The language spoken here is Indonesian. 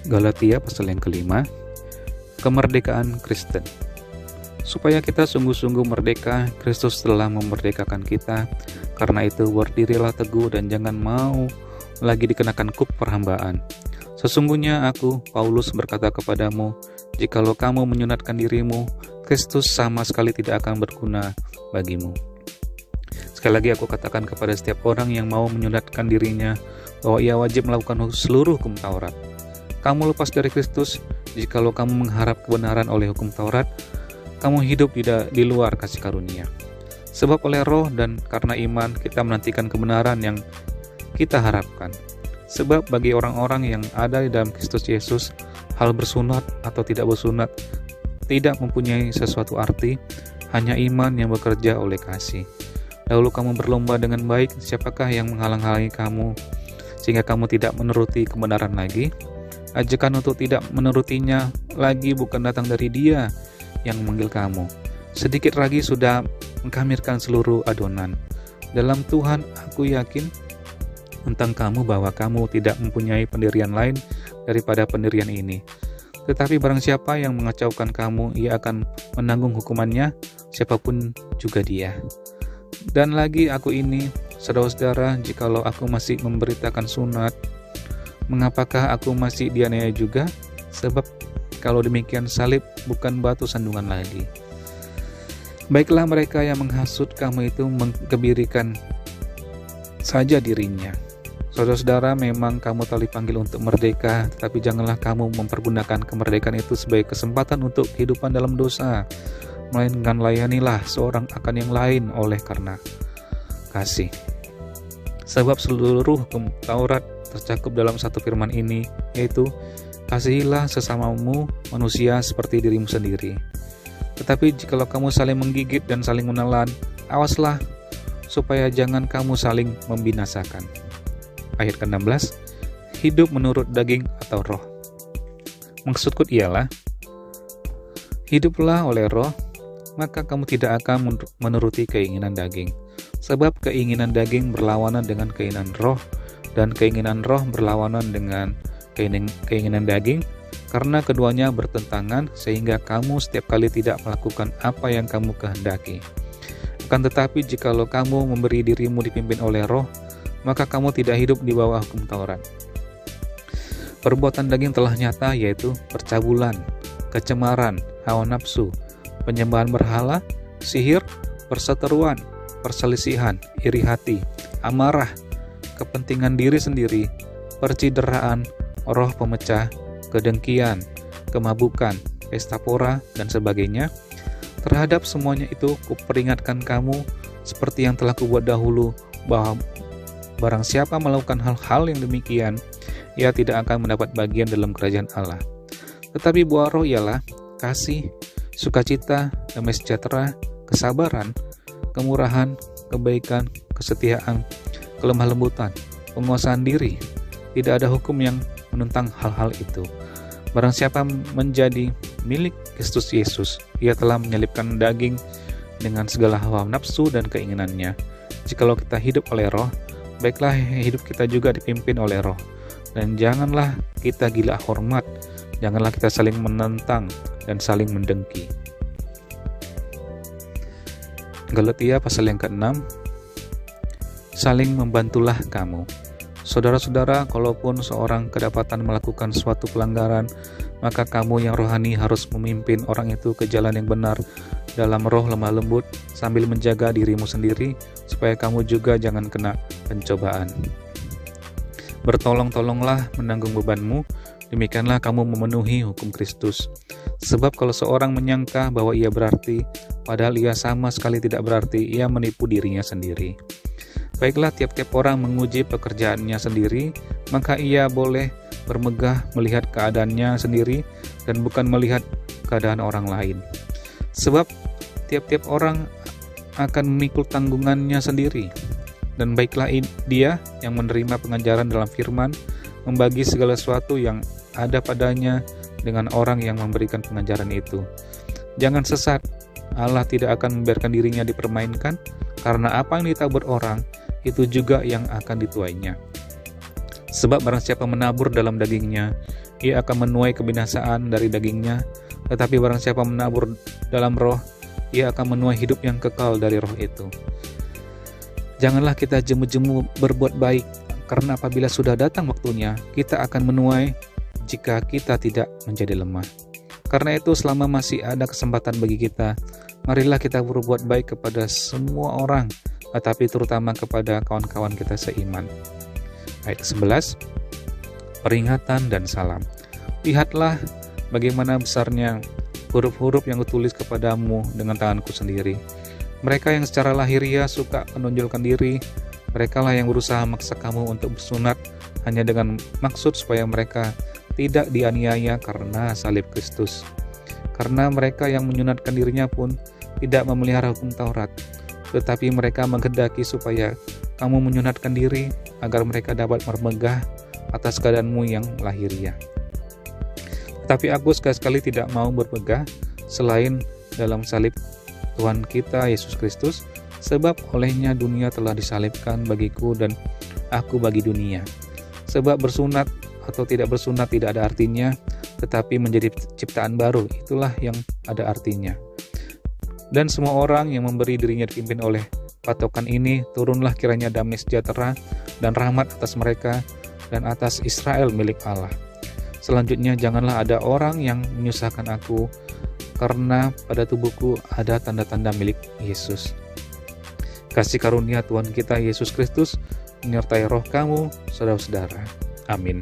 Galatia pasal yang kelima, kemerdekaan Kristen. Supaya kita sungguh-sungguh merdeka, Kristus telah memerdekakan kita. Karena itu berdirilah teguh dan jangan mau lagi dikenakan kup perhambaan. Sesungguhnya aku, Paulus, berkata kepadamu, jikalau kamu menyunatkan dirimu, Kristus sama sekali tidak akan berguna bagimu. Sekali lagi aku katakan kepada setiap orang yang mau menyunatkan dirinya, bahwa ia wajib melakukan seluruh hukum Taurat. Kamu lepas dari Kristus, jikalau kamu mengharap kebenaran oleh hukum Taurat, kamu hidup di luar kasih karunia. Sebab oleh roh dan karena iman kita menantikan kebenaran yang kita harapkan. Sebab bagi orang-orang yang ada di dalam Kristus Yesus, hal bersunat atau tidak bersunat tidak mempunyai sesuatu arti, hanya iman yang bekerja oleh kasih. Dahulu kamu berlomba dengan baik, siapakah yang menghalang-halangi kamu, sehingga kamu tidak menuruti kebenaran lagi? Ajakan untuk tidak menurutinya lagi bukan datang dari Dia yang memanggil kamu. Sedikit lagi sudah mengkamirkan seluruh adonan. Dalam Tuhan aku yakin tentang kamu bahwa kamu tidak mempunyai pendirian lain daripada pendirian ini. Tetapi barang siapa yang mengacaukan kamu, ia akan menanggung hukumannya, siapapun juga dia. Dan lagi aku ini, saudara-saudara, jikalau aku masih memberitakan sunat, mengapakah aku masih dianiaya juga? Sebab kalau demikian salib bukan batu sandungan lagi. Baiklah mereka yang menghasut kamu itu menggebirikan saja dirinya. Saudara-saudara, memang kamu telah dipanggil untuk merdeka, tetapi janganlah kamu mempergunakan kemerdekaan itu sebagai kesempatan untuk kehidupan dalam dosa, melainkan layanilah seorang akan yang lain oleh karena kasih. Sebab seluruh hukum Taurat tercakup dalam satu firman ini, yaitu kasihilah sesamamu manusia seperti dirimu sendiri. Tetapi jikalau kamu saling menggigit dan saling menelan, awaslah supaya jangan kamu saling membinasakan. Ayat ke-16, hidup menurut daging atau roh. Maksudku ialah, hiduplah oleh roh, maka kamu tidak akan menuruti keinginan daging. Sebab keinginan daging berlawanan dengan keinginan roh, dan keinginan roh berlawanan dengan keinginan daging, karena keduanya bertentangan, sehingga kamu setiap kali tidak melakukan apa yang kamu kehendaki. Akan tetapi jikalau kamu memberi dirimu dipimpin oleh roh, maka kamu tidak hidup di bawah hukum Taurat. Perbuatan daging telah nyata, yaitu percabulan, kecemaran, hawa nafsu, penyembahan berhala, sihir, perseteruan, perselisihan, iri hati, amarah, kepentingan diri sendiri, percideraan, roh pemecah, kedengkian, kemabukan, pesta pora, dan sebagainya. Terhadap semuanya itu kuperingatkan kamu seperti yang telah kubuat dahulu, bahwa barang siapa melakukan hal-hal yang demikian, ia tidak akan mendapat bagian dalam kerajaan Allah. Tetapi buah roh ialah kasih, sukacita, damai sejahtera, kesabaran, kemurahan, kebaikan, kesetiaan, kelemah lembutan, penguasaan diri. Tidak ada hukum yang menentang hal-hal itu. Barang siapa menjadi milik Kristus Yesus, ia telah menyelipkan daging dengan segala hawa nafsu dan keinginannya. Jikalau kita hidup oleh roh, baiklah hidup kita juga dipimpin oleh roh. Dan janganlah kita gila hormat, janganlah kita saling menentang dan saling mendengki. Galatia pasal yang ke-6, saling membantulah kamu. Saudara-saudara, kalaupun seorang kedapatan melakukan suatu pelanggaran, maka kamu yang rohani harus memimpin orang itu ke jalan yang benar dalam roh lemah lembut, sambil menjaga dirimu sendiri, supaya kamu juga jangan kena pencobaan. Bertolong-tolonglah menanggung bebanmu, demikianlah kamu memenuhi hukum Kristus. Sebab kalau seorang menyangka bahwa ia berarti, padahal ia sama sekali tidak berarti, ia menipu dirinya sendiri. Baiklah, tiap-tiap orang menguji pekerjaannya sendiri, maka ia boleh bermegah melihat keadaannya sendiri dan bukan melihat keadaan orang lain. Sebab tiap-tiap orang akan memikul tanggungannya sendiri. Dan baiklah dia yang menerima pengajaran dalam firman, membagi segala sesuatu yang ada padanya dengan orang yang memberikan pengajaran itu. Jangan sesat, Allah tidak akan membiarkan dirinya dipermainkan, karena apa yang ditabur orang, itu juga yang akan dituainya. Sebab barang siapa menabur dalam dagingnya, ia akan menuai kebinasaan dari dagingnya, tetapi barang siapa menabur dalam roh, ia akan menuai hidup yang kekal dari roh itu. Janganlah kita jemu-jemu berbuat baik, karena apabila sudah datang waktunya, kita akan menuai jika kita tidak menjadi lemah. Karena itu selama masih ada kesempatan bagi kita, marilah kita berbuat baik kepada semua orang, tetapi terutama kepada kawan-kawan kita seiman. Ayat 11, peringatan dan salam. Lihatlah bagaimana besarnya huruf-huruf yang kutulis kepadamu dengan tanganku sendiri. Mereka yang secara lahiriah suka menonjolkan diri, merekalah yang berusaha memaksa kamu untuk bersunat hanya dengan maksud supaya mereka tidak dianiaya karena salib Kristus. Karena mereka yang menyunatkan dirinya pun tidak memelihara hukum Taurat, tetapi mereka menghendaki supaya kamu menyunatkan diri agar mereka dapat bermegah atas keadaanmu yang lahiriah. Tetapi aku sekali-sekali tidak mau bermegah selain dalam salib Tuhan kita Yesus Kristus, sebab olehnya dunia telah disalibkan bagiku dan aku bagi dunia. Sebab bersunat atau tidak bersunat tidak ada artinya, tetapi menjadi ciptaan baru, itulah yang ada artinya. Dan semua orang yang memberi dirinya dipimpin oleh patokan ini, turunlah kiranya damai sejahtera dan rahmat atas mereka dan atas Israel milik Allah. Selanjutnya, janganlah ada orang yang menyusahkan aku, karena pada tubuhku ada tanda-tanda milik Yesus. Kasih karunia Tuhan kita Yesus Kristus menyertai roh kamu, saudara-saudara. Amin.